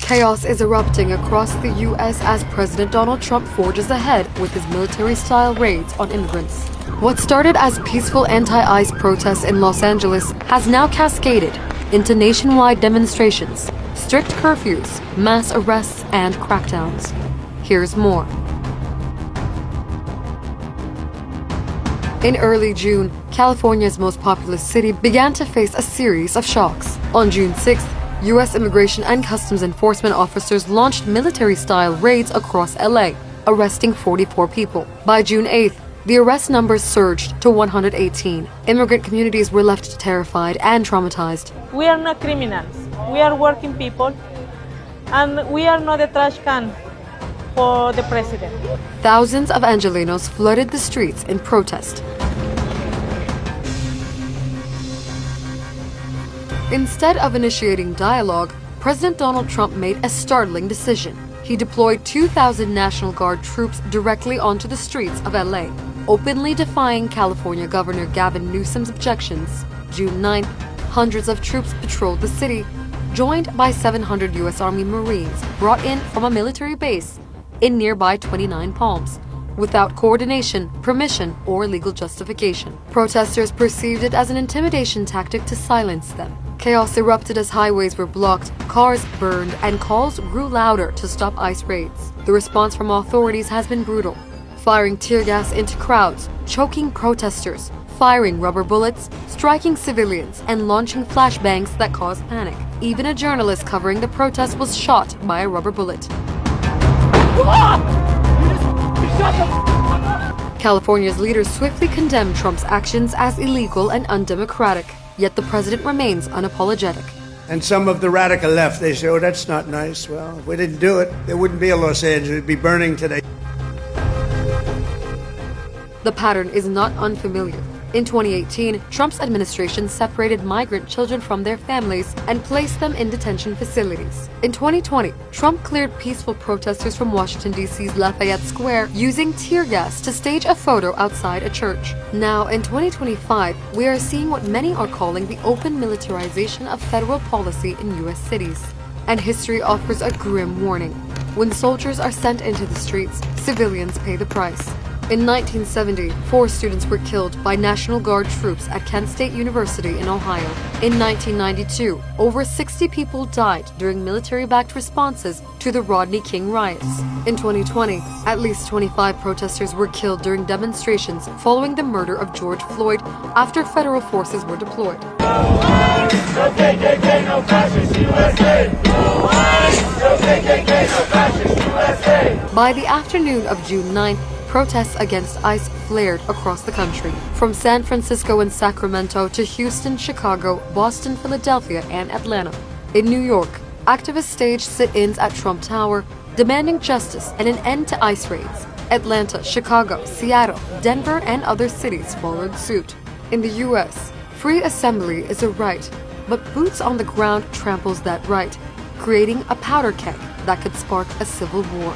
Chaos is erupting across the U.S. as President Donald Trump forges ahead with his military-style raids on immigrants. What started as peaceful anti-ICE protests in Los Angeles has now cascaded into nationwide demonstrations, strict curfews, mass arrests, and crackdowns. Here's more. In early June, California's most populous city began to face a series of shocks. On June 6th, U.S. Immigration and Customs Enforcement officers launched military-style raids across LA, arresting 44 people. By June 8th, the arrest numbers surged to 118. Immigrant communities were left terrified and traumatized. We are not criminals. We are working people, and we are not a trash can for the president. Thousands of Angelenos flooded the streets in protest. Instead of initiating dialogue, President Donald Trump made a startling decision. He deployed 2,000 National Guard troops directly onto the streets of LA, openly defying California Governor Gavin Newsom's objections. June 9th, hundreds of troops patrolled the city, joined by 700 U.S. Army Marines brought in from a military base in nearby 29 Palms, without coordination, permission, or legal justification. Protesters perceived it as an intimidation tactic to silence them. Chaos erupted as highways were blocked, cars burned, and calls grew louder to stop ICE raids. The response from authorities has been brutal, firing tear gas into crowds, choking protesters, firing rubber bullets, striking civilians, and launching flashbangs that caused panic. Even a journalist covering the protest was shot by a rubber bullet. California's leaders swiftly condemned Trump's actions as illegal and undemocratic, yet the president remains unapologetic. And some of the radical left, they say, oh, that's not nice. Well, if we didn't do it, there wouldn't be a Los Angeles. It'd be burning today. The pattern is not unfamiliar. In 2018, Trump's administration separated migrant children from their families and placed them in detention facilities. In 2020, Trump cleared peaceful protesters from Washington, D.C.'s Lafayette Square using tear gas to stage a photo outside a church. Now, in 2025, we are seeing what many are calling the open militarization of federal policy in U.S. cities. And history offers a grim warning. When soldiers are sent into the streets, civilians pay the price. In 1970, 4 students were killed by National Guard troops at Kent State University in Ohio. In 1992, over 60 people died during military-backed responses to the Rodney King riots. In 2020, at least 25 protesters were killed during demonstrations following the murder of George Floyd after federal forces were deployed. No KKK, no fascist USA! No KKK, no fascist USA! By the afternoon of June 9th, protests against ICE flared across the country, from San Francisco and Sacramento to Houston, Chicago, Boston, Philadelphia, and Atlanta. In New York, activists staged sit-ins at Trump Tower, demanding justice and an end to ICE raids. Atlanta, Chicago, Seattle, Denver, and other cities followed suit. In the U.S., free assembly is a right, but boots on the ground tramples that right, creating a powder keg that could spark a civil war.